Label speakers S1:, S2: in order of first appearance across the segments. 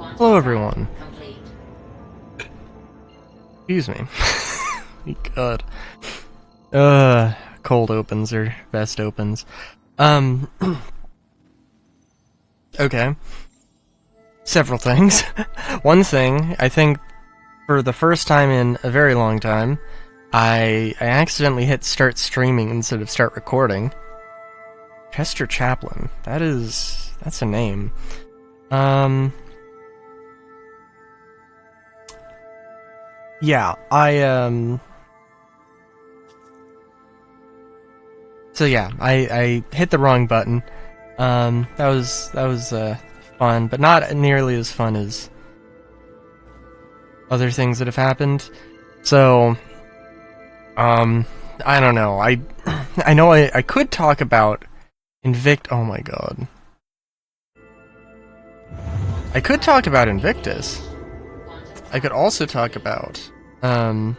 S1: Hello everyone. Excuse me. God. Cold opens or best opens. Okay. Several things. One thing, I think for the first time in a very long time, I accidentally hit start streaming instead of start recording. Chester Chaplin. That's a name. Yeah, so yeah, I hit the wrong button. That was fun, but not nearly as fun as other things that have happened. So, I don't know. I know I could talk about oh my god. I could talk about Invictus. I could also talk about, I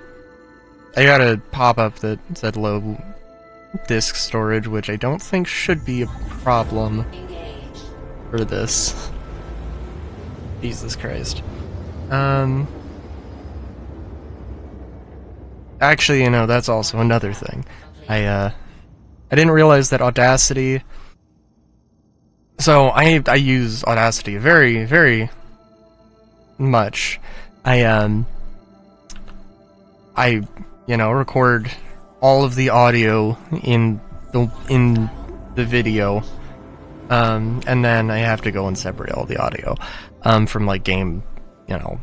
S1: got a pop-up that said low disk storage, which I don't think should be a problem for this. Jesus Christ. Actually, you know, that's also another thing. I didn't realize that Audacity... So, I use Audacity very, very much. I record all of the audio in the video, and then I have to go and separate all the audio, from like game,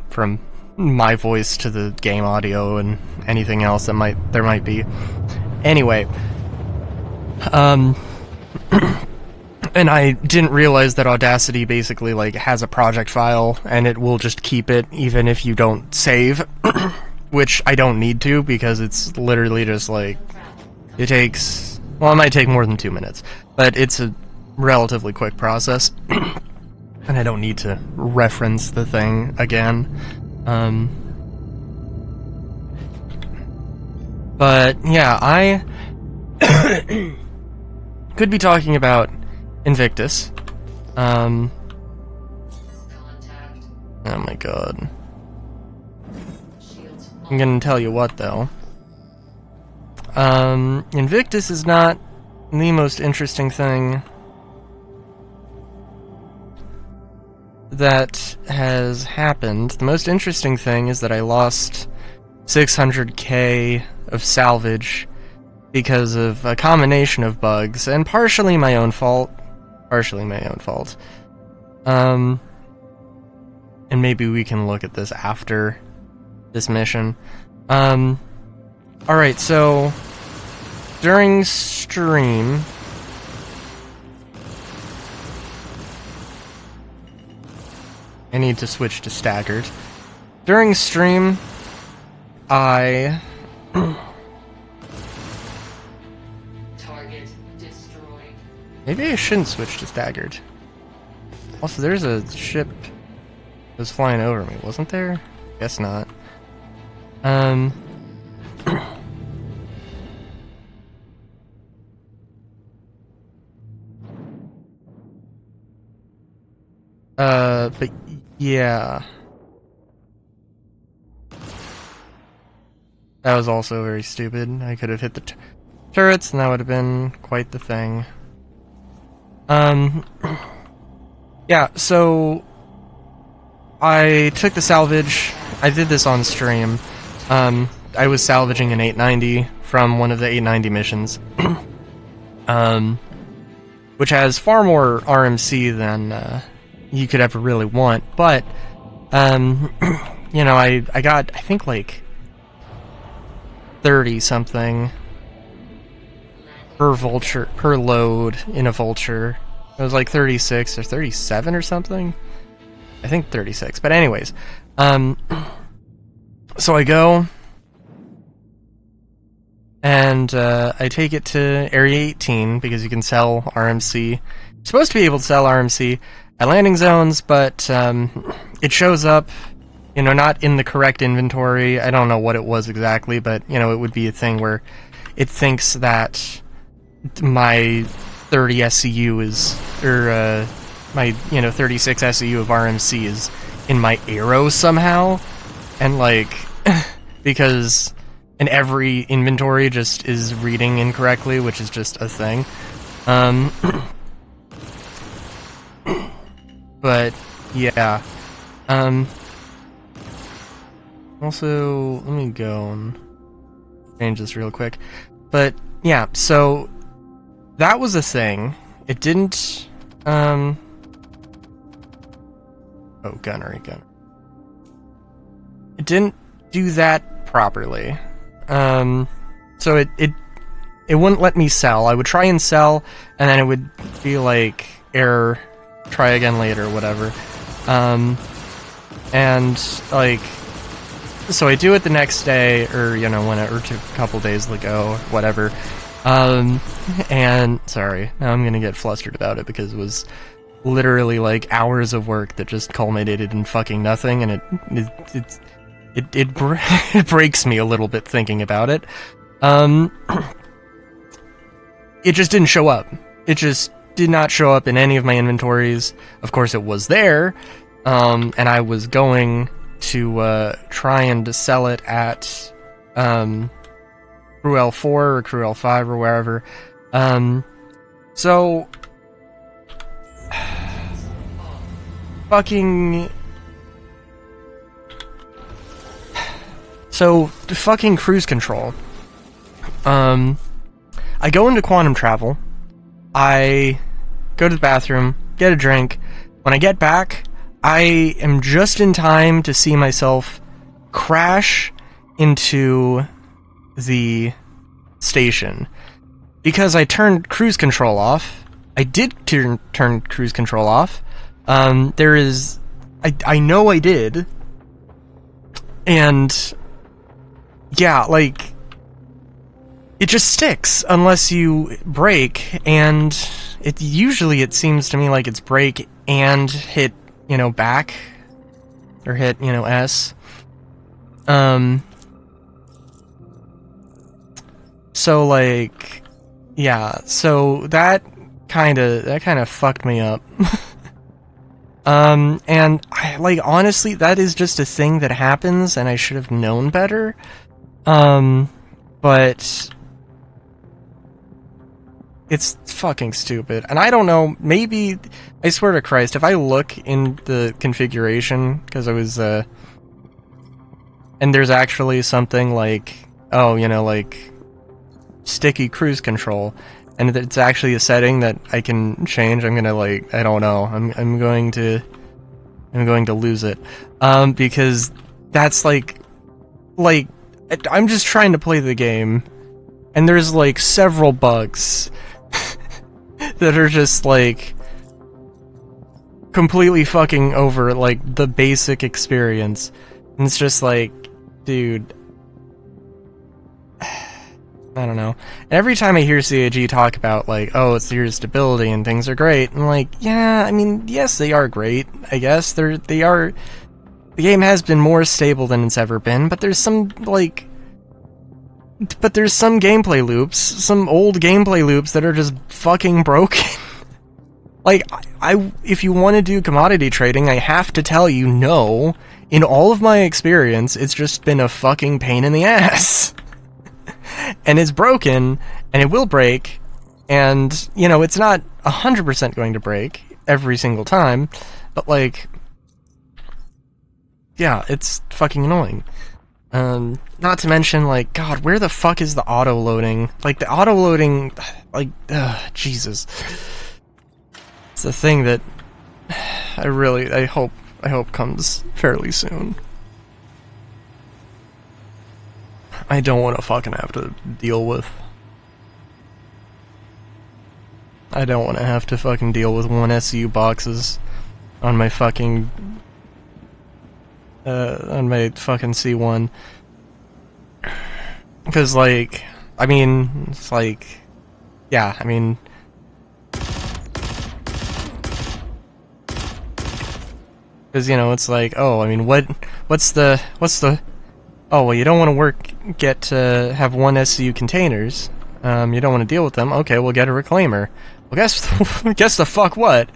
S1: from my voice to the game audio and anything else that there might be. Anyway, and I didn't realize that Audacity basically like has a project file and it will just keep it even if you don't save, which I don't need to because it's literally just like, it might take more than 2 minutes, but it's a relatively quick process, and I don't need to reference the thing again. But yeah, I could be talking about Invictus. Oh my god. I'm gonna tell you what, though. Invictus is not the most interesting thing that has happened. The most interesting thing is that I lost 600k of salvage because of a combination of bugs, and partially my own fault. And maybe we can look at this after this mission. Alright, so during stream, I need to switch to staggered. During stream, Target destroyed. Maybe I shouldn't switch to staggered. Also, there's a ship that was flying over me, wasn't there? Guess not. But yeah. That was also very stupid. I could have hit the turrets and that would have been quite the thing. Yeah, so I took the salvage. I did this on stream. I was salvaging an 890 from one of the 890 missions. Which has far more RMC than you could ever really want, but I got, I think, like 30 something per load in a vulture. It was like 36 or 37 or something. I think 36, but anyways, so I go and I take it to Area 18 because you can sell RMC. You're supposed to be able to sell RMC at landing zones, but it shows up, not in the correct inventory. I don't know what it was exactly, but, it would be a thing where it thinks that my 30 SCU is, or my, 36 SCU of RMC is in my arrow somehow, and like, because in every inventory just is reading incorrectly, which is just a thing. But yeah. Also, let me go and change this real quick. But yeah, so that was a thing. It didn't. Oh, gunnery. It didn't do that properly. So it wouldn't let me sell. I would try and sell, and then it would be like error, try again later, whatever. And like, so I do it the next day, or you know, a couple days ago, whatever. And sorry, now I'm gonna get flustered about it because it was literally like hours of work that just culminated in fucking nothing, and it breaks me a little bit thinking about it. It just didn't show up. It just did not show up in any of my inventories. Of course, it was there, and I was going to try and sell it at Crew L4 or Crew L5 or wherever. So fucking cruise control. I go into quantum travel. I go to the bathroom, get a drink. When I get back, I am just in time to see myself crash into the station. Because I turned cruise control off. I did turn cruise control off. I know I did. And yeah, like, it just sticks unless you brake, and it seems to me like it's brake and hit, back, or hit, S. So like, yeah, so that kind of fucked me up. And honestly, that is just a thing that happens, and I should have known better. But it's fucking stupid. And I don't know, maybe, I swear to Christ, if I look in the configuration, because I was, and there's actually something like, like, sticky cruise control, and it's actually a setting that I can change, I'm gonna, like, I don't know, I'm going to lose it. Because that's like, I'm just trying to play the game, and there's, like, several bugs that are just, like, completely fucking over, like, the basic experience. And it's just like, dude, I don't know. And every time I hear CAG talk about, like, oh, it's your stability and things are great, I'm like, yeah, I mean, yes, they are great, I guess. They are... The game has been more stable than it's ever been, but there's some, like... But there's some gameplay loops, some old gameplay loops that are just fucking broken. Like, if you want to do commodity trading, I have to tell you, no. In all of my experience, it's just been a fucking pain in the ass. And it's broken, and it will break, and, it's not 100% going to break every single time, but, like, yeah, it's fucking annoying. Not to mention, like, God, where the fuck is the auto-loading? Like, the auto-loading, like, Jesus. It's a thing that I hope comes fairly soon. I don't want to fucking have to deal with. I don't want to have to fucking deal with 1 SU boxes on my fucking C1. Because, like, I mean, it's like, yeah, I mean, because, it's like, oh, I mean, what's the, oh, well, you don't want to have 1 SCU containers, you don't want to deal with them, okay, we'll get a reclaimer. Well, guess the fuck what?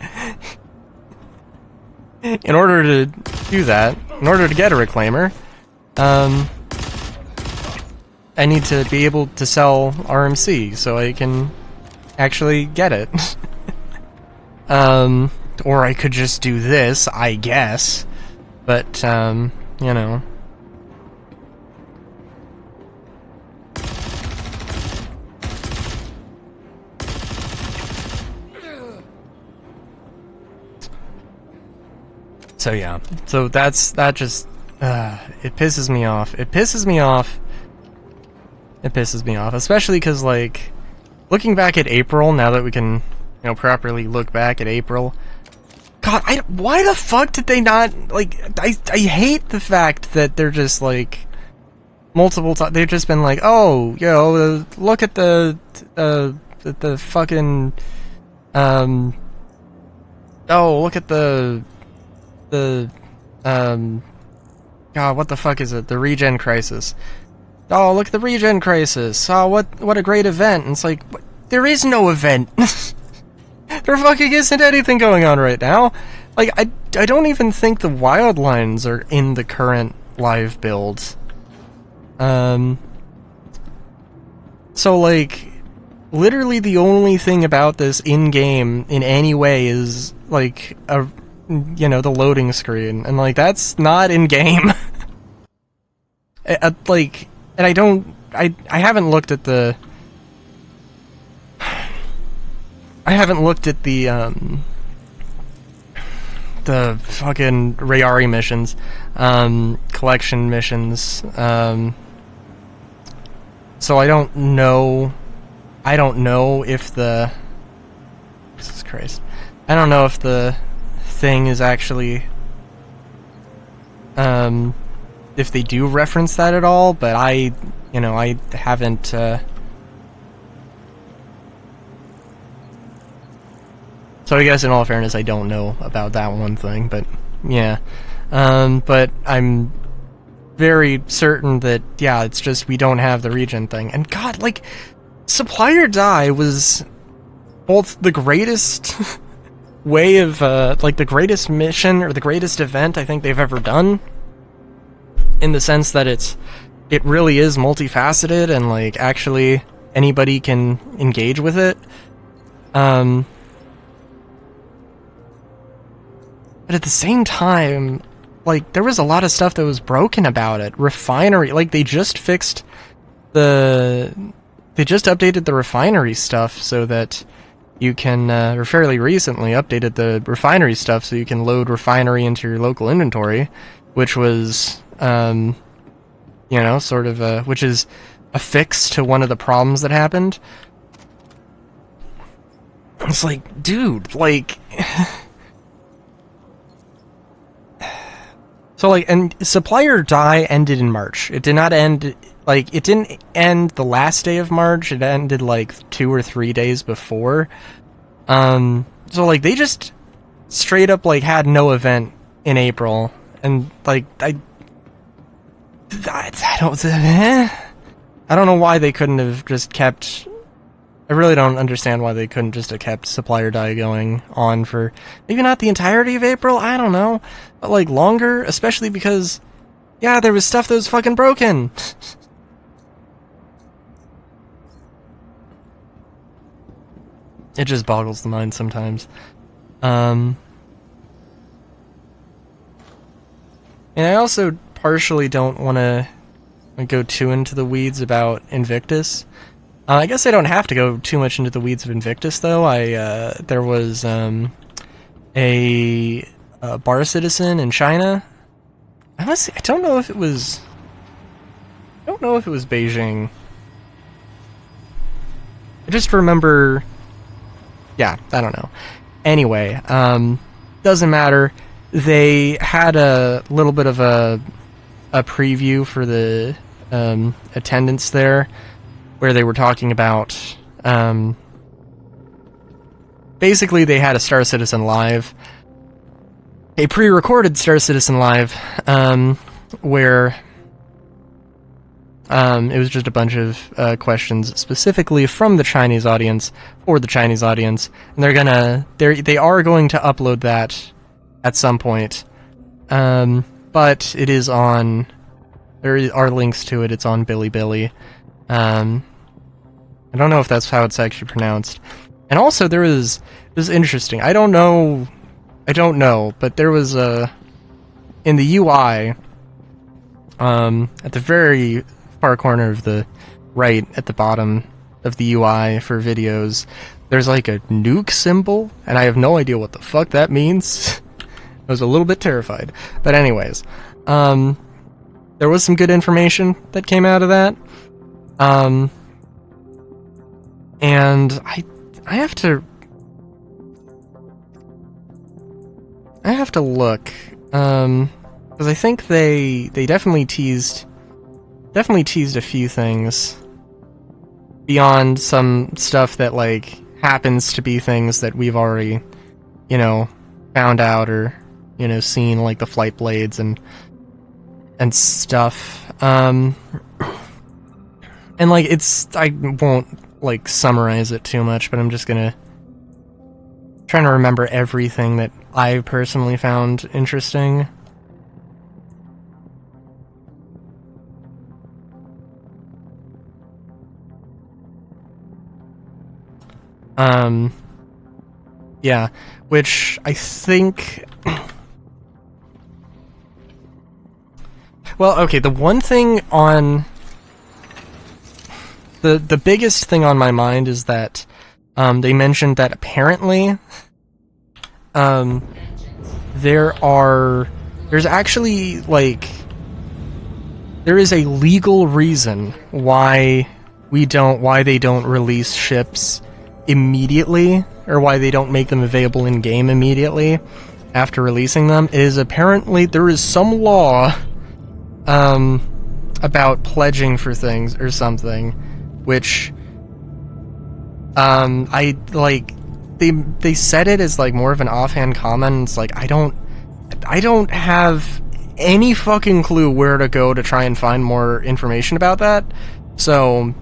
S1: In order to do that, in order to get a reclaimer, I need to be able to sell RMC so I can actually get it. Or I could just do this, I guess. But, you know. So yeah, so that just, it pisses me off. It pisses me off. It pisses me off, especially because, like, looking back at April, now that we can, you know, properly look back at April, God, why the fuck did they not, like, I hate the fact that they're just, like, multiple times, they've just been like, oh, you know, look at the fucking, oh, look at the, God, what the fuck is it? The regen crisis. Oh, look at the regen crisis. Oh, what a great event. And it's like, there is no event. There fucking isn't anything going on right now. Like, I don't even think the wildlines are in the current live builds. So, like, literally the only thing about this in-game in any way is, like, you know, the loading screen, and, like, that's not in-game. Like, and I haven't looked at the... I haven't looked at the fucking Rayari missions, collection missions, so I don't know if the... Jesus Christ. I don't know if the thing is actually, if they do reference that at all, but I haven't, so I guess in all fairness I don't know about that one thing, but yeah. But I'm very certain that, yeah, it's just we don't have the regen thing. And God, like, Supply or Die was both the greatest way of, like, the greatest mission or the greatest event I think they've ever done, in the sense that it really is multifaceted and, like, actually anybody can engage with it. But at the same time, like, there was a lot of stuff that was broken about it. Refinery, like, they just updated the refinery stuff so that you can, or fairly recently updated the refinery stuff so you can load refinery into your local inventory, which was, you know, sort of which is a fix to one of the problems that happened. It's like, dude, like... So, like, and Supply or Die ended in March. It did not end, like, it didn't end the last day of March. It ended, like, 2 or 3 days before. So, like, they just straight up, like, had no event in April. And, like, I don't know why they couldn't have just kept... I really don't understand why they couldn't just have kept Supply or Die going on for maybe not the entirety of April, I don't know, but, like, longer, especially because, yeah, there was stuff that was fucking broken. It just boggles the mind sometimes. And I also partially don't want to go too into the weeds about Invictus. I guess I don't have to go too much into the weeds of Invictus, though. There was a bar citizen in China. I don't know if it was Beijing. I just remember. Yeah, I don't know. Anyway, doesn't matter. They had a little bit of a preview for the attendance there, where they were talking about, basically they had a Star Citizen Live, a pre-recorded Star Citizen Live, where it was just a bunch of questions specifically from the Chinese audience, for the Chinese audience, and they are going to upload that at some point. But it is on... There are links to it, it's on Bilibili. I don't know if that's how it's actually pronounced. And also this is interesting, I don't know, but there was in the UI, at the very far corner of the right, at the bottom of the UI for videos, there's like a nuke symbol, and I have no idea what the fuck that means. I was a little bit terrified. But anyways, there was some good information that came out of that. And I have to look, because I think they definitely teased a few things beyond some stuff that like happens to be things that we've already, found out or, seen, like the flight blades and stuff. And like I won't like summarize it too much, but I'm just trying to remember everything that I personally found interesting. Yeah, which I think... Well, okay, the one thing on... The biggest thing on my mind is that they mentioned that apparently there's actually, like, there is a legal reason why they don't release ships immediately, or why they don't make them available in game immediately after releasing them. It is apparently there is some law about pledging for things or something, which I like they said it as like more of an offhand comment. It's like I don't have any fucking clue where to go to try and find more information about that. So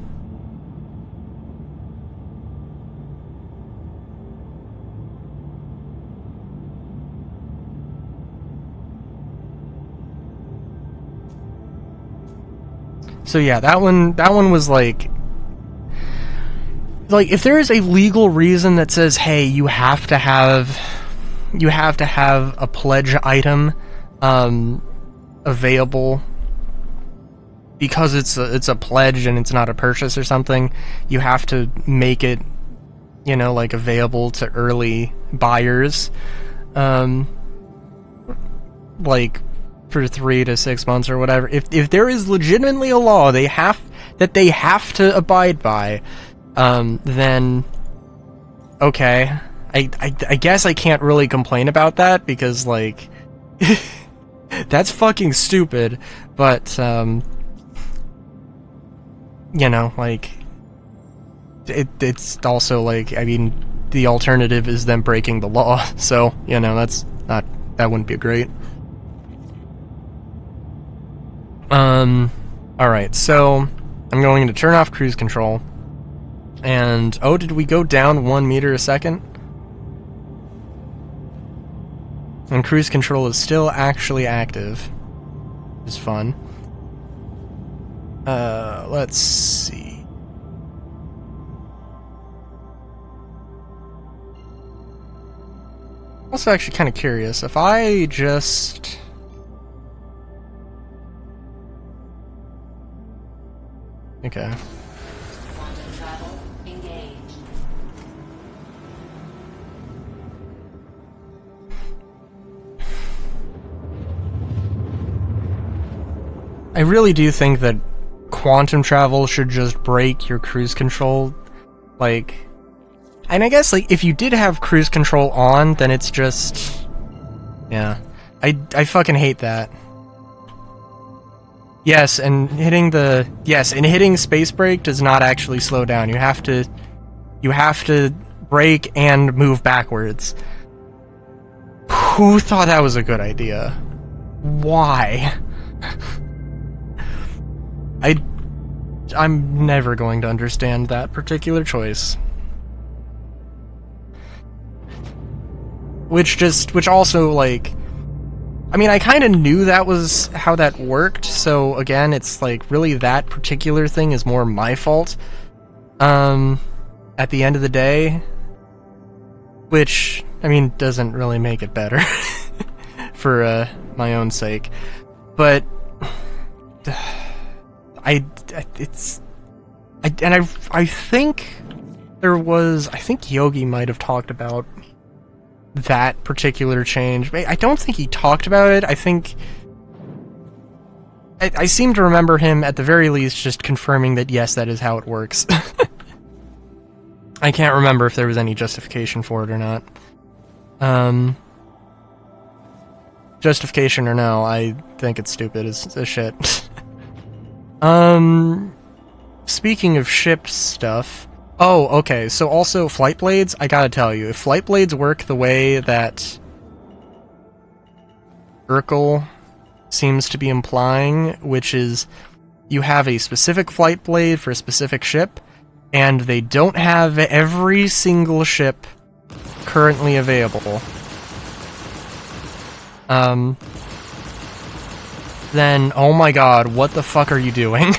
S1: yeah, that one was like if there is a legal reason that says, hey, you have to have a pledge item available because it's a pledge and it's not a purchase or something, you have to make it, like available to early buyers, like for 3 to 6 months or whatever. If there is legitimately a law they have to abide by, then okay, I guess I can't really complain about that, because like that's fucking stupid, but like it's also like, I mean, the alternative is them breaking the law, so that wouldn't be great. Alright, so I'm going to turn off cruise control. And, oh, did we go down 1 meter a second? And cruise control is still actually active. Which is fun. Let's see. Also actually kind of curious, if I just... Okay. I really do think that quantum travel should just break your cruise control, like... And I guess, like, if you did have cruise control on, then it's just... Yeah. I fucking hate that. Yes, and hitting space brake does not actually slow down. You have to brake and move backwards. Who thought that was a good idea? Why? I'm never going to understand that particular choice. Which also, like, I mean, I kind of knew that was how that worked, so again, it's like, really that particular thing is more my fault. At the end of the day, which, I mean, doesn't really make it better for my own sake, but I think I think Yogi might have talked about that particular change. I don't think he talked about it. I think I seem to remember him at the very least just confirming that yes, that is how it works. I can't remember if there was any justification for it or not. Justification or no, I think it's stupid as shit. Speaking of ship stuff... Oh, okay, so also flight blades, I gotta tell you, if flight blades work the way that Urkel seems to be implying, which is you have a specific flight blade for a specific ship, and they don't have every single ship currently available, then, oh my god, what the fuck are you doing?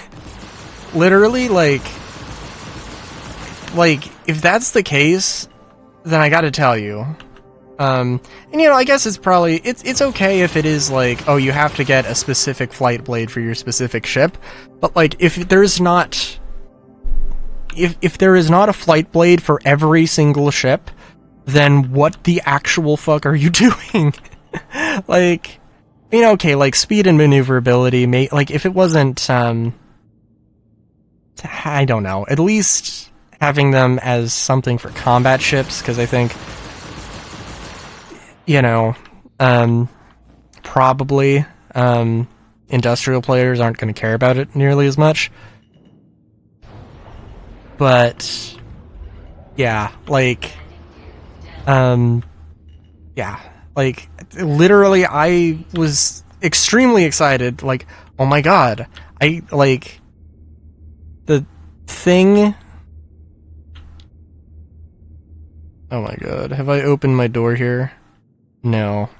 S1: Literally, like, if that's the case, then I gotta tell you. And you know, I guess it's probably, it's okay if it is like, oh, you have to get a specific flight blade for your specific ship, but like, if there's not... If there is not a flight blade for every single ship, then what the actual fuck are you doing? Like, you know, okay, like, speed and maneuverability, like, if it wasn't, I don't know, at least having them as something for combat ships, because I think, you know, probably, industrial players aren't going to care about it nearly as much. But, yeah, like, yeah, like, literally, I was extremely excited, like, oh my god, like, the thing... Oh my god, have I opened my door here? No.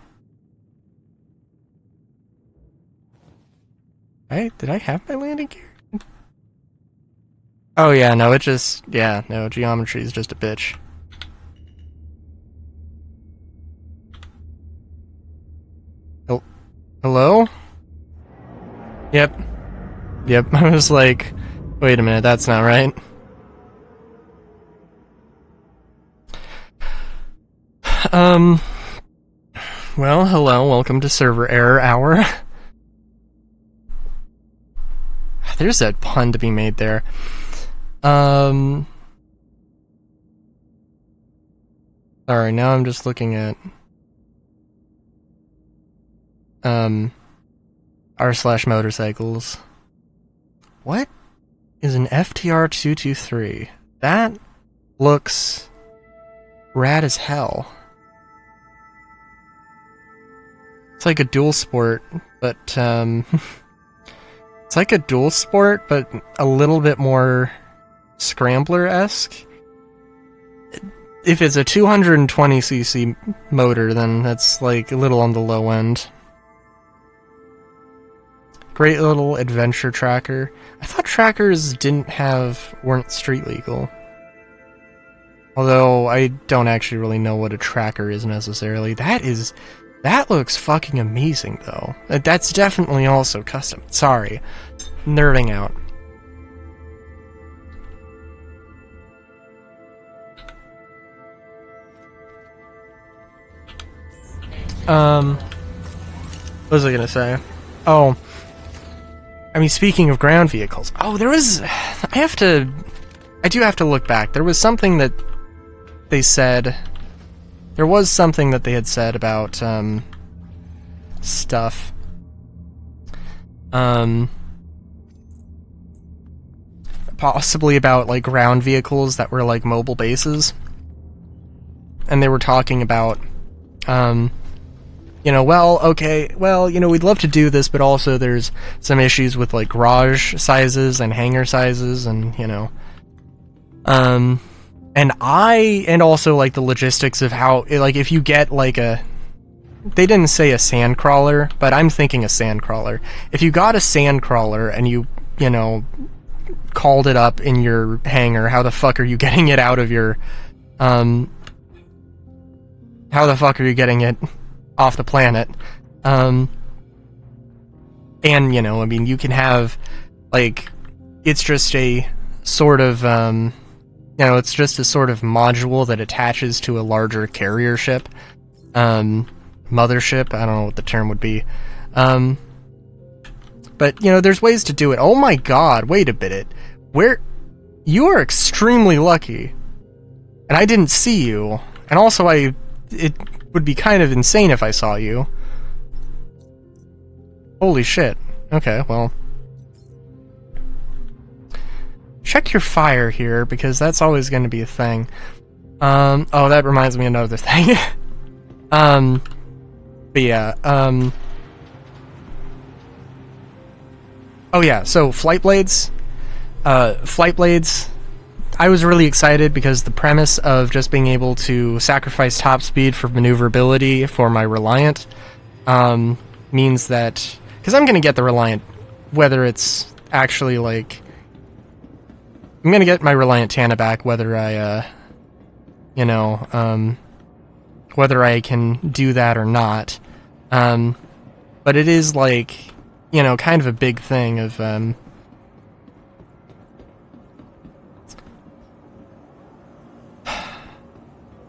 S1: Did I have my landing gear? Oh yeah, no, it just... Yeah, no, geometry is just a bitch. Oh, hello? Yep. Yep, I was like, wait a minute, that's not right. Well, hello, welcome to Server Error Hour. There's a pun to be made there. Sorry, now I'm just looking at r/motorcycles. What is an FTR-223? That looks rad as hell. It's like a dual sport, but it's like a dual sport, but a little bit more Scrambler-esque. If it's a 220cc motor, then that's like a little on the low end. Great little adventure tracker. I thought trackers weren't street legal. Although I don't actually really know what a tracker is necessarily. That looks fucking amazing though. That's definitely also custom. Sorry. Nerding out. What was I gonna say? Oh, I mean, speaking of ground vehicles, I do have to look back. There was something that they said, there was something that they had said about, stuff. Possibly about, like, ground vehicles that were, like, mobile bases. And they were talking about, you know, well, okay, well, you know, we'd love to do this, but also there's some issues with, like, garage sizes and hangar sizes and, you know, and also, like, the logistics of how, like, if you get, like, they didn't say a sandcrawler, but I'm thinking a sandcrawler. If you got a sandcrawler and you know, called it up in your hangar, how the fuck are you getting it out of your, how the fuck are you getting it off the planet? And, you know, I mean, you can have, like, it's just a sort of, you know, it's just a sort of module that attaches to a larger carrier ship. Mothership, I don't know what the term would be. But, you know, there's ways to do it. Oh my god, wait a minute. You are extremely lucky. And I didn't see you. And also, it would be kind of insane if I saw you. Holy shit. Okay, well. Check your fire here, because that's always going to be a thing. Oh, that reminds me of another thing. But yeah, oh yeah, so flight blades. Flight blades, I was really excited because the premise of just being able to sacrifice top speed for maneuverability for my Reliant, means that, because I'm going to get the Reliant, whether it's actually like, I'm going to get my Reliant Tana back whether I, you know, whether I can do that or not. But it is like, you know, kind of a big thing of,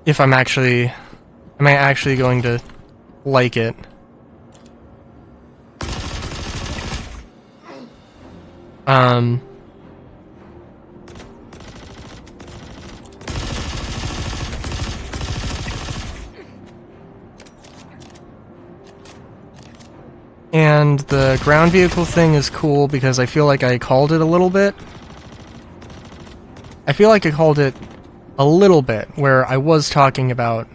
S1: if am I actually going to like it? And the ground vehicle thing is cool because I feel like I called it a little bit. I feel like I called it a little bit, where I was talking about...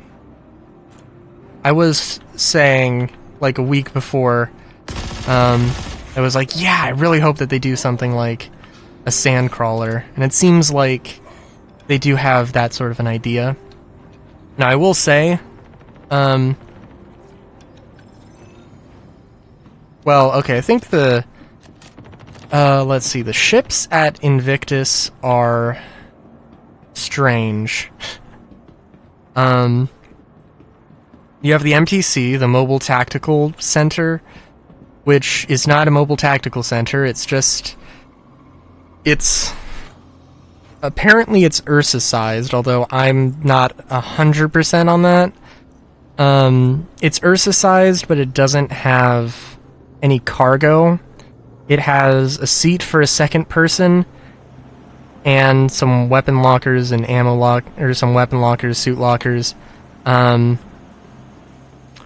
S1: I was saying, like a week before, I was like, yeah, I really hope that they do something like a sandcrawler. And it seems like they do have that sort of an idea. Now, I will say, well, okay, I think the... let's see, the ships at Invictus are strange. You have the MTC, the Mobile Tactical Center, which is not a mobile tactical center, it's just... Apparently it's Ursa-sized, although I'm not 100% on that. It's Ursa-sized, but it doesn't have any cargo. It has a seat for a second person, and some weapon lockers and ammo or some weapon lockers, suit lockers.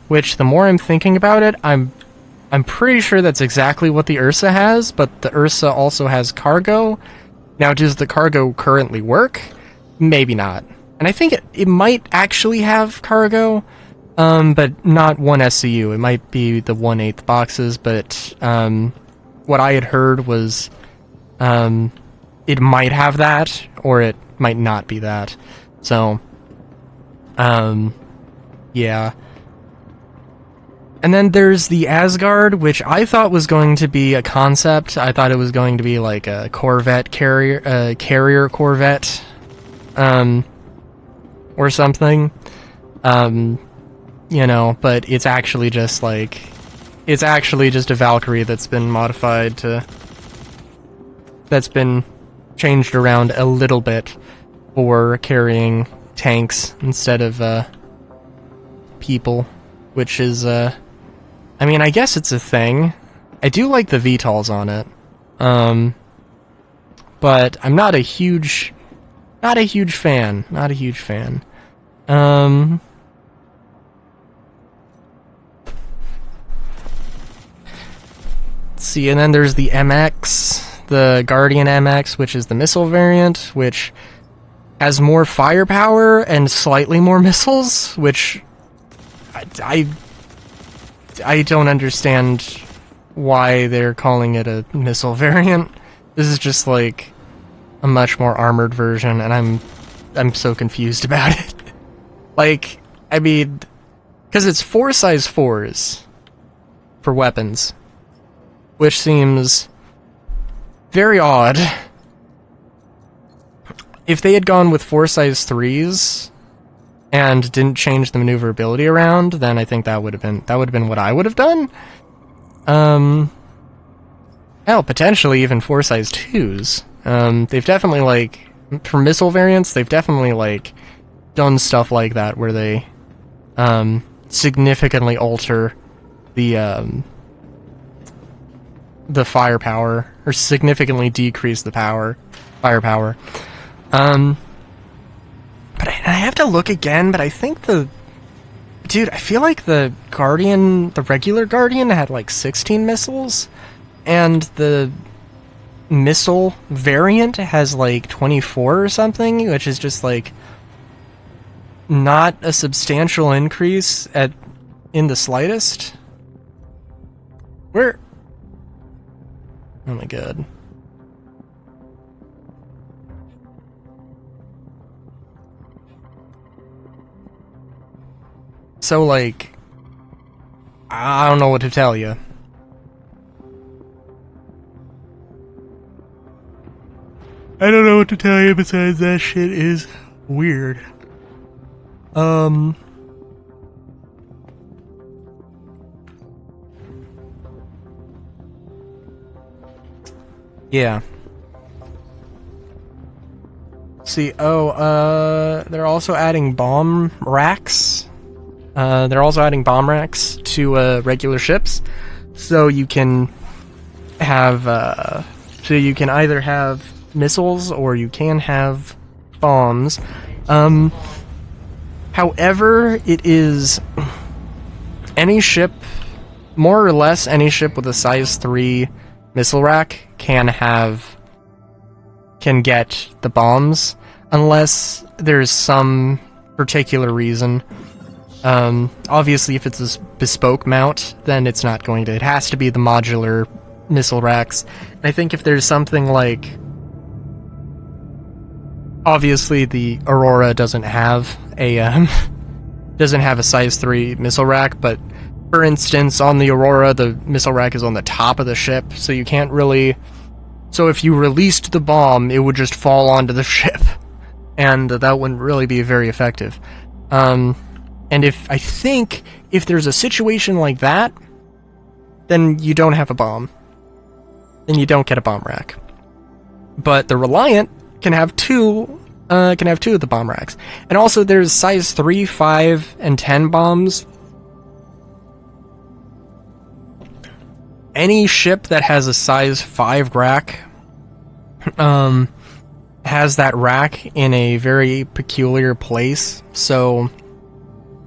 S1: Which, the more I'm thinking about it, I'm pretty sure that's exactly what the Ursa has, but the Ursa also has cargo. Now, does the cargo currently work? Maybe not. And I think it might actually have cargo, but not one SCU. It might be the 1/8 boxes, but what I had heard was it might have that, or it might not be that. So, yeah. And then there's the Asgard, which I thought was going to be a concept. I thought it was going to be like a Corvette carrier, carrier Corvette, or something. You know, but it's actually just like, it's actually just a Valkyrie that's been modified to, that's been changed around a little bit for carrying tanks instead of, people, which is, I mean, I guess it's a thing. I do like the VTOLs on it. But I'm not a huge fan. Not a huge fan. Let's see, and then there's the MX, the Guardian MX, which is the missile variant, which has more firepower and slightly more missiles, which I don't understand why they're calling it a missile variant. This is just like a much more armored version, and I'm so confused about it. Like, I mean, Because it's 4 size 4s for weapons, which seems very odd. If they had gone with 4 size 3s and didn't change the maneuverability around, then I think that would have been what I would have done. Hell, potentially even 4 size 2s. They've definitely, like, for missile variants, they've definitely, like, done stuff like that where they significantly alter the firepower, or significantly decrease the firepower. But I have to look again, but I think dude, I feel like the regular Guardian had like 16 missiles, and the missile variant has like 24 or something, which is just like not a substantial increase in the slightest. Where? Oh my god. So, like, I don't know what to tell you. I don't know what to tell you besides that shit is weird. Yeah. See, they're also adding bomb racks. They're also adding bomb racks to regular ships, so you can have either have missiles or you can have bombs. However, it is any ship, more or less any ship with a size 3 missile rack can get the bombs, unless there's some particular reason. Obviously, if it's a bespoke mount, then it's not going to. It has to be the modular missile racks. And I think if there's something like, obviously the Aurora doesn't have a size 3 missile rack, but for instance, on the Aurora, the missile rack is on the top of the ship, so you can't really. So if you released the bomb, it would just fall onto the ship, and that wouldn't really be very effective. And I think if there's a situation like that, then you don't have a bomb. Then you don't get a bomb rack. But the Reliant can have two of the bomb racks. And also there's size 3, 5, and 10 bombs. Any ship that has a size 5 rack has that rack in a very peculiar place. So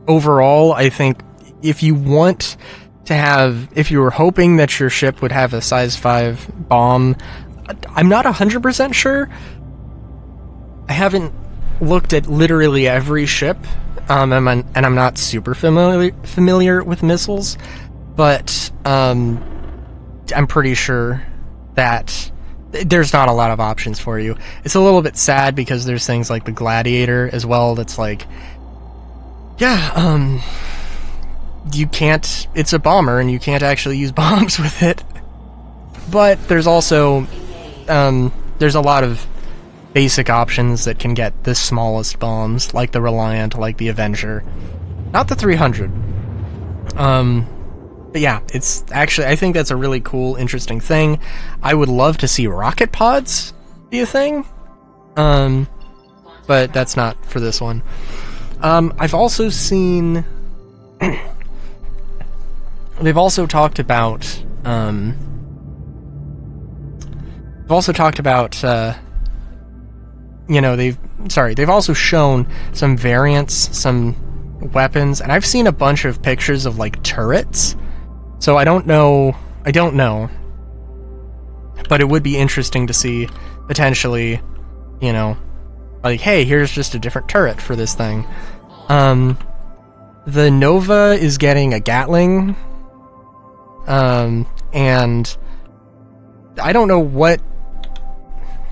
S1: overall, I think if you were hoping that your ship would have a size 5 bomb, I'm not 100% sure. I haven't looked at literally every ship, and I'm not super familiar with missiles, but I'm pretty sure that there's not a lot of options for you. It's a little bit sad because there's things like the Gladiator as well that's like, yeah, you can't, it's a bomber and you can't actually use bombs with it. But there's also, there's a lot of basic options that can get the smallest bombs, like the Reliant, like the Avenger. Not the 300. But yeah, it's actually, I think that's a really cool, interesting thing. I would love to see rocket pods be a thing. But that's not for this one. I've also seen... they've also talked about... they've also talked about... they've also shown some variants, some weapons, and I've seen a bunch of pictures of, like, turrets. So I don't know... But it would be interesting to see, potentially, like, hey, here's just a different turret for this thing. The Nova is getting a Gatling, and I don't know what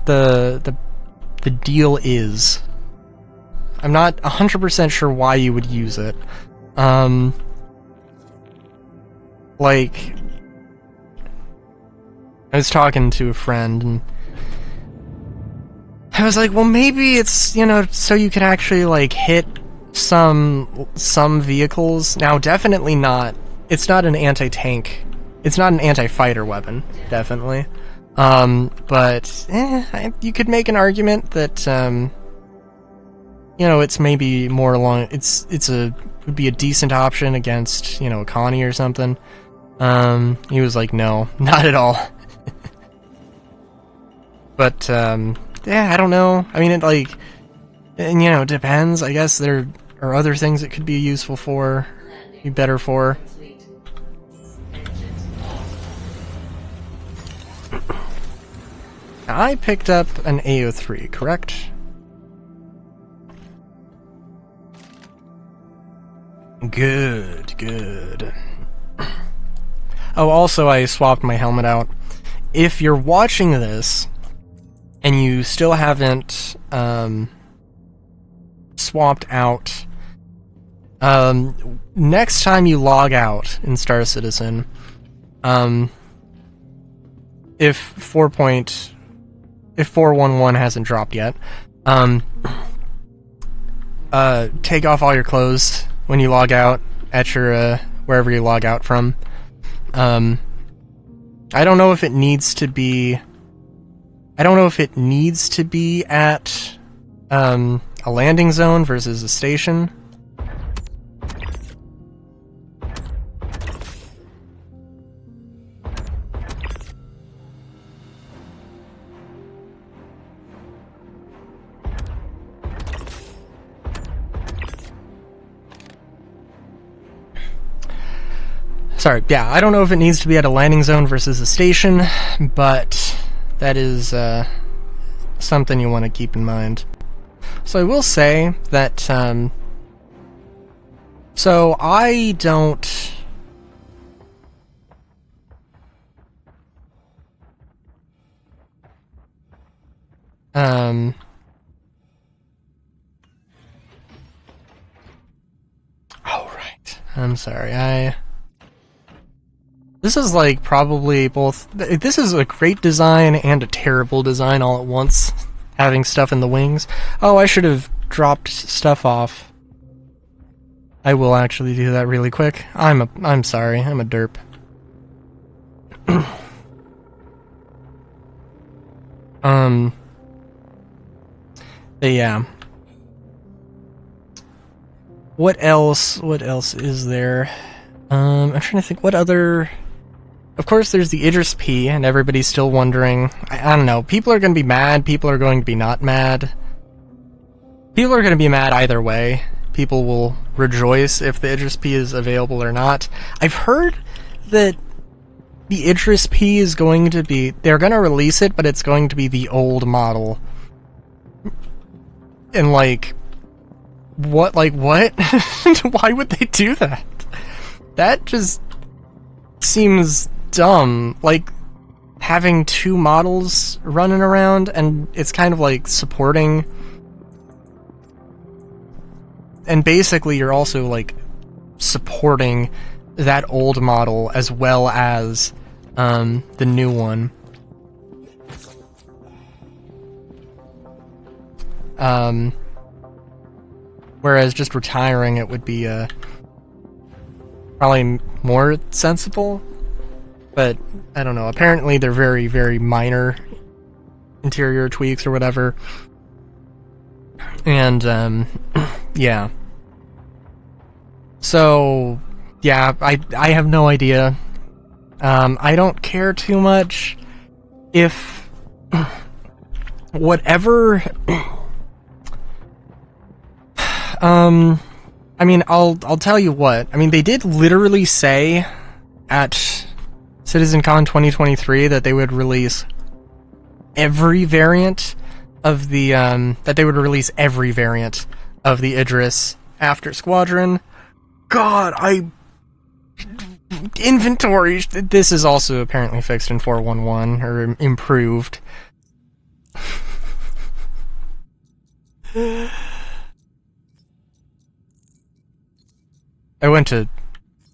S1: the deal is. I'm not 100% sure why you would use it. Like, I was talking to a friend, and I was like, well, maybe it's, you know, so you can actually, like, hit some vehicles. Now, definitely not, it's not an anti-tank, it's not an anti-fighter weapon, definitely. But, you could make an argument that, you know, it's maybe more along, would be a decent option against, you know, a Connie or something. He was like, no, not at all. But, yeah, I don't know. I mean, it, like, and, you know, it depends. I guess there are other things it could be useful for, be better for. I picked up an AO3, correct? Good, good. Oh, also, I swapped my helmet out. If you're watching this, and you still haven't, swapped out, next time you log out in Star Citizen, if 411 hasn't dropped yet, take off all your clothes when you log out at your, wherever you log out from. I don't know if it needs to be... I don't know if it needs to be at, a landing zone versus a station. Sorry, yeah, I don't know if it needs to be at a landing zone versus a station, but that is something you want to keep in mind. So I will say that, so I don't... Oh, right. I'm sorry, This is, like, probably both... This is a great design and a terrible design all at once, having stuff in the wings. Oh, I should have dropped stuff off. I will actually do that really quick. I'm sorry, I'm a derp. But yeah. What else is there? I'm trying to think what other... Of course, there's the Idris P, and everybody's still wondering. I don't know. People are going to be mad. People are going to be not mad. People are going to be mad either way. People will rejoice if the Idris P is available or not. I've heard that the Idris P is going to be... They're going to release it, but it's going to be the old model. And, like... What? Like, what? Why would they do that? That just seems dumb. Like, having two models running around, and it's kind of like supporting... And basically you're also, like, supporting that old model as well as the new one. Whereas just retiring it would be probably more sensible, but I don't know. Apparently they're very, very minor interior tweaks or whatever. And yeah. So yeah, I have no idea. I don't care too much if whatever. I mean, I'll tell you what. I mean, they did literally say at CitizenCon 2023 that they would release every variant of the, that they would release every variant of the Idris after Squadron. God, inventory. This is also apparently fixed in 411, or improved. I went to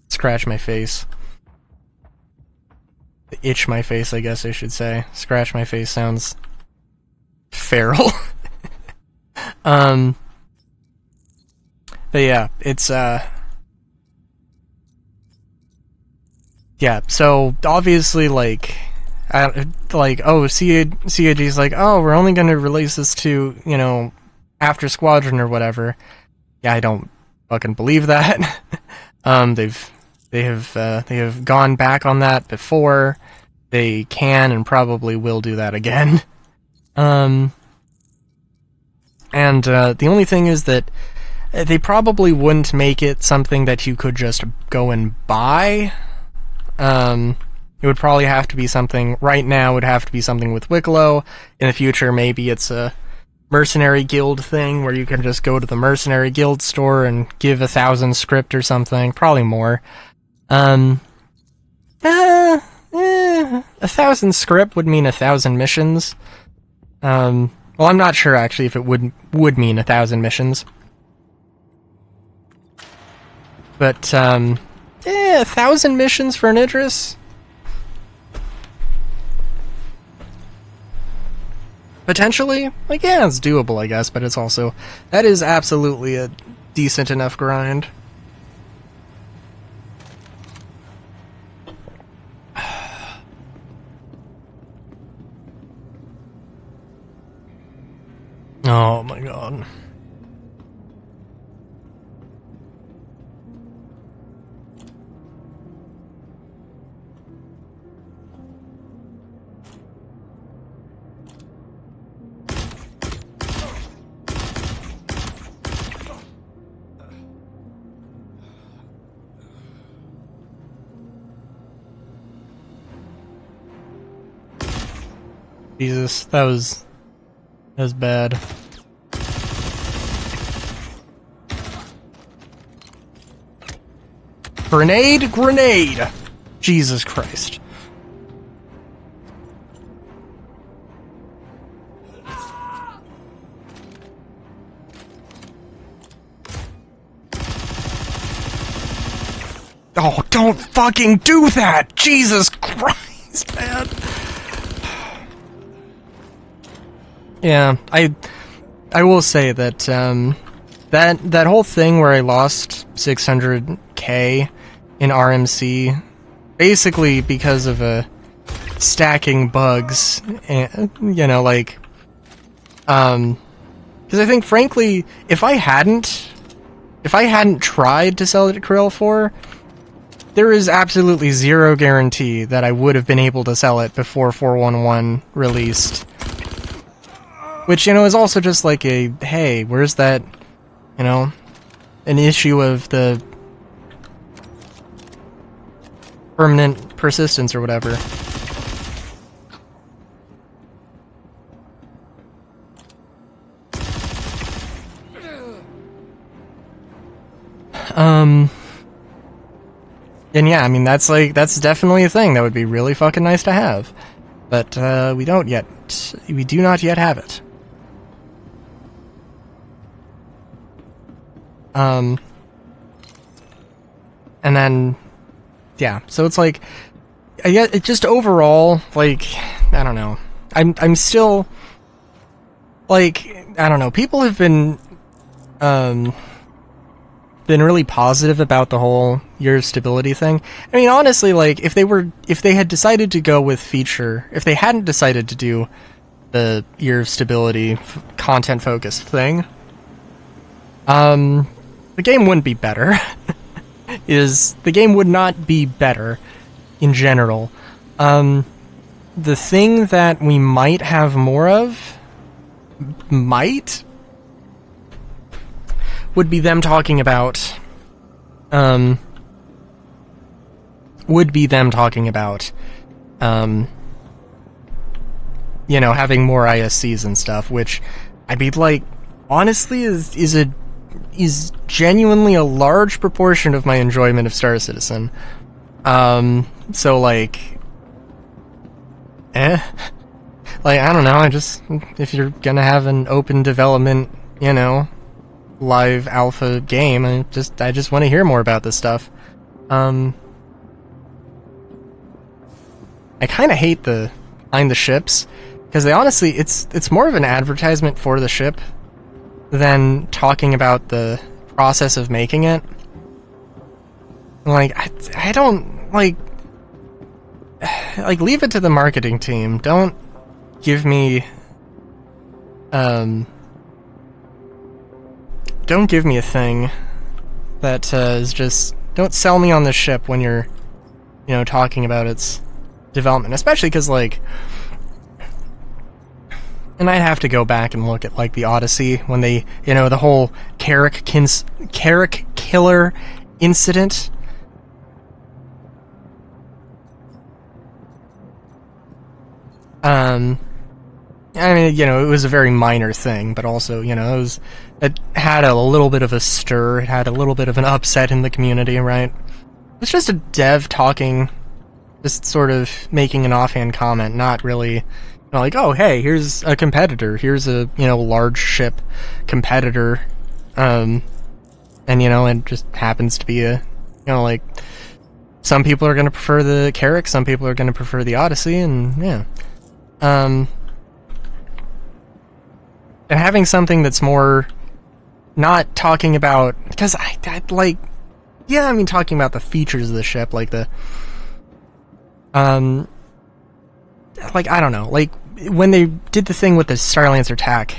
S1: scratch my face. itch my face, I guess I should say. Scratch my face sounds feral. But yeah, it's yeah, so obviously like oh, CAG's like, oh, we're only gonna release this to, you know, after Squadron or whatever. Yeah, I don't fucking believe that. They have gone back on that before. They can and probably will do that again. And the only thing is that they probably wouldn't make it something that you could just go and buy. It would probably have to be something, right now it would have to be something with Wicklow. In the future, maybe it's a Mercenary Guild thing where you can just go to the Mercenary Guild store and give 1,000 script or something. Probably more. 1,000 script would mean 1,000 missions. Well, I'm not sure actually if it would mean 1,000 missions. But, 1,000 missions for an Idris? Potentially? Like, yeah, it's doable, I guess, but it's also... That is absolutely a decent enough grind. Oh my god. Jesus, that was bad. Grenade! Jesus Christ. Oh, don't fucking do that! Jesus Christ, man! Yeah, I will say that, that whole thing where I lost 600k in RMC, basically because of stacking bugs, and, you know, like, because I think, frankly, if I hadn't tried to sell it at Krill 4, there is absolutely zero guarantee that I would have been able to sell it before 411 released. Which, you know, is also just like a, hey, where's that, you know, an issue of the permanent persistence or whatever. And yeah, I mean, that's definitely a thing that would be really fucking nice to have. But, we do not yet have it. And then, yeah, so it's like, it just overall, like, I don't know, I'm still, like, I don't know, people have been really positive about the whole year of stability thing. I mean, honestly, like, if they had decided to go with feature, if they hadn't decided to do the year of stability content-focused thing, the game wouldn't be better. The game would not be better in general. The thing that we might have more of, would be them talking about, you know, having more ISCs and stuff, which, I mean, like, honestly, is genuinely a large proportion of my enjoyment of Star Citizen. So, like, like, I don't know, if you're gonna have an open development, you know, live alpha game, I just want to hear more about this stuff. I I kind of hate the behind the ships, because they honestly, it's more of an advertisement for the ship than talking about the process of making it. Like, I don't, like, leave it to the marketing team. Don't give me, don't give me a thing that is just, don't sell me on the ship when you're, you know, talking about its development, especially because, like, and I'd have to go back and look at, like, the Odyssey when they, you know, the whole Carrick killer incident. I mean, you know, it was a very minor thing, but also, you know, it had a little bit of a stir, it had a little bit of an upset in the community, right? It was just a dev talking, just sort of making an offhand comment, not really, you know, like, oh, hey, here's a competitor, here's a, you know, large ship competitor, and, you know, it just happens to be a, you know, like, some people are going to prefer the Carrick, some people are going to prefer the Odyssey, and, yeah. And having something that's more not talking about, because I like, yeah, I mean, talking about the features of the ship, like the, like, I don't know, like, when they did the thing with the Starlancer TAC,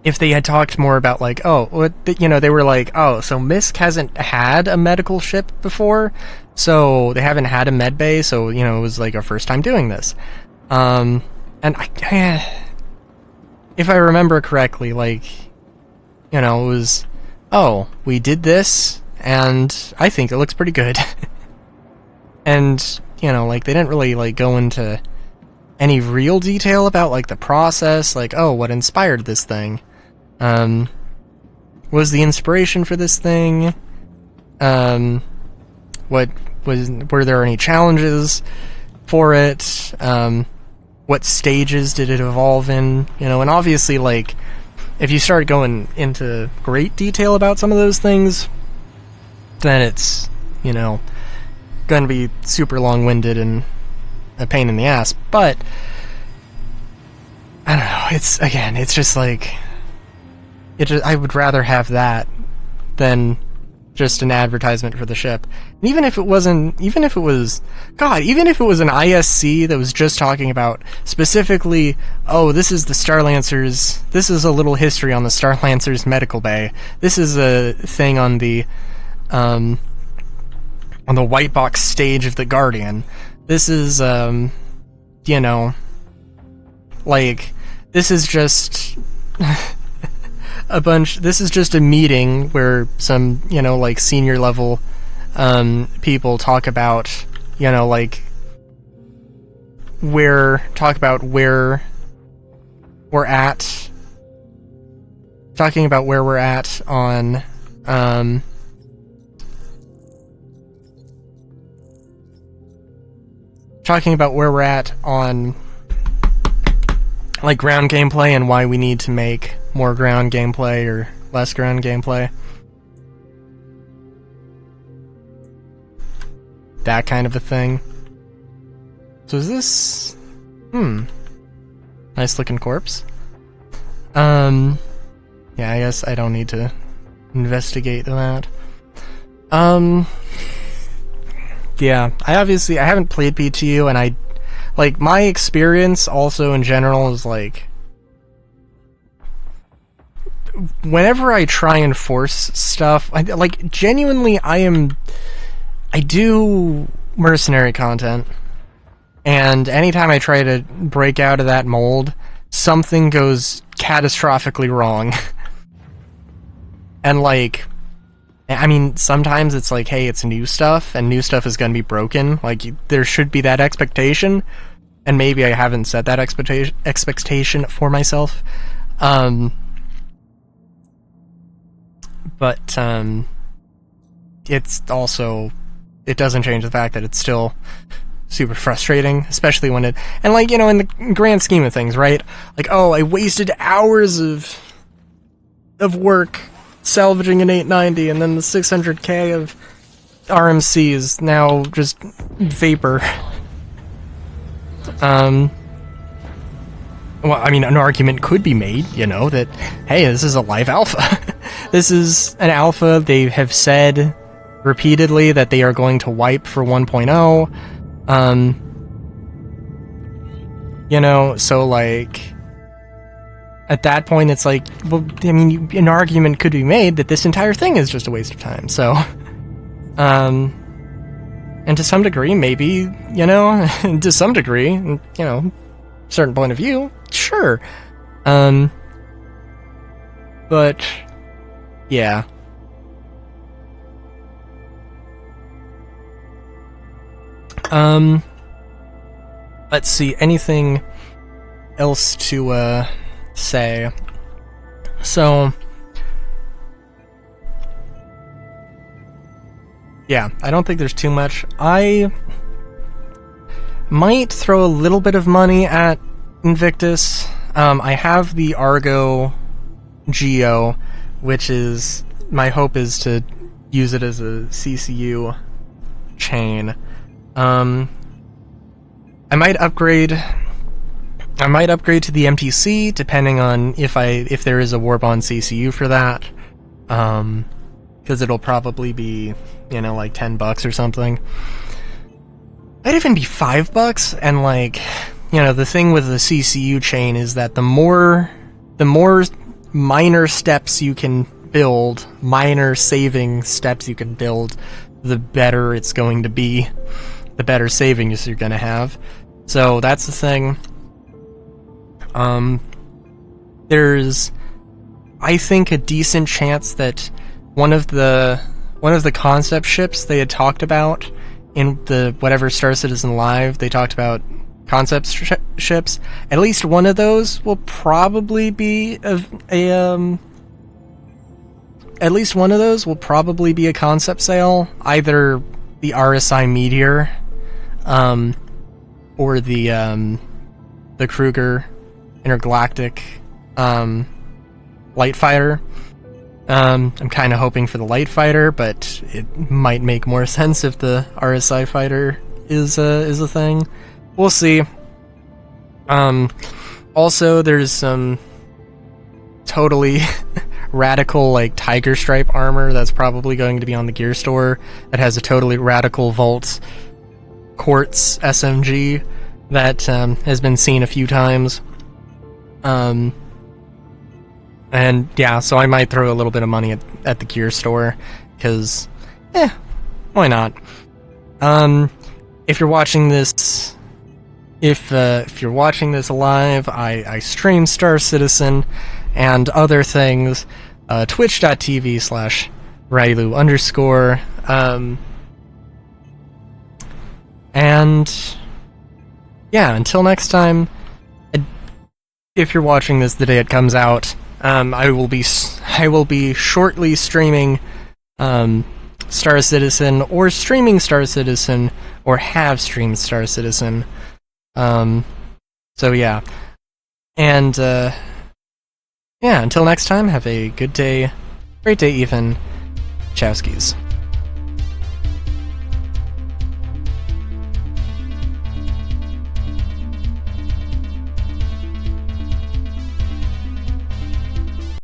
S1: if they had talked more about, like, oh, what, you know, they were like, oh, so MISC hasn't had a medical ship before, so they haven't had a med bay, so, you know, it was like our first time doing this. And if I remember correctly, like, you know, it was, oh, we did this, and I think it looks pretty good. And, you know, like, they didn't really, like, go into any real detail about, like, the process, like, oh, what inspired this thing? Was the inspiration for this thing? Were there any challenges for it? What stages did it evolve in? You know, and obviously, like, if you start going into great detail about some of those things, then it's, you know, gonna be super long-winded and a pain in the ass. But I don't know, it's just like, I would rather have that than just an advertisement for the ship. And even if it was an ISC that was just talking about specifically, oh, this is the Starlancers, this is a little history on the Starlancers medical bay, this is a thing on the white box stage of the Guardian, this is, you know, like, this is just this is just a meeting where some, you know, like, senior level people talk about, you know, like, where we're at, talking about where we're at on like, ground gameplay and why we need to make more ground gameplay or less ground gameplay. That kind of a thing. So is this... nice looking corpse. Yeah, I guess I don't need to investigate that. Yeah, I haven't played PTU, and like, my experience also in general is, like, whenever I try and force stuff, like, genuinely, I do mercenary content, and anytime I try to break out of that mold, something goes catastrophically wrong. And, like, I mean, sometimes it's like, hey, it's new stuff, and new stuff is gonna be broken. Like, there should be that expectation, and maybe I haven't set that expectation for myself. But it's also, it doesn't change the fact that it's still super frustrating, especially when and, like, you know, in the grand scheme of things, right? Like, oh, I wasted hours of work salvaging an 890, and then the 600k of RMC is now just vapor. Well, I mean, an argument could be made, you know, that, hey, this is a live alpha. This is an alpha. They have said repeatedly that they are going to wipe for 1.0. You know, so, like, at that point, it's like, well, I mean, an argument could be made that this entire thing is just a waste of time, so... and to some degree, maybe, you know, to some degree, you know, certain point of view, sure. But, yeah. Let's see, anything else to, say? So... yeah, I don't think there's too much. I might throw a little bit of money at Invictus. I have the Argo Geo, which is... my hope is to use it as a CCU chain. I might upgrade to the MTC, depending on if there is a Warbond CCU for that. Because it'll probably be, you know, like $10 or something. Might even be $5, and like, you know, the thing with the CCU chain is that the more minor steps you can build, minor saving steps you can build, the better it's going to be, the better savings you're going to have. So that's the thing. There's, I think, a decent chance that one of the concept ships they had talked about in the whatever Star Citizen Live, they talked about concept ships. At least one of those will probably be at least one of those will probably be a concept sale, either the RSI Meteor, or the Kruger Intergalactic Light Fighter. I'm kind of hoping for the Light Fighter, but it might make more sense if the RSI Fighter is a thing. We'll see. Also, there's some totally radical, like, Tiger Stripe armor that's probably going to be on the gear store that has a totally radical Volt Quartz SMG that has been seen a few times. And yeah, so I might throw a little bit of money at the gear store, because, why not? If you're watching this, if you're watching this live, I stream Star Citizen and other things, twitch.tv/Railu_. And yeah, until next time, if you're watching this the day it comes out, I will be shortly streaming Star Citizen, or streaming Star Citizen, or have streamed Star Citizen. So yeah. And yeah, until next time, have a good day, great day even. Chowskis.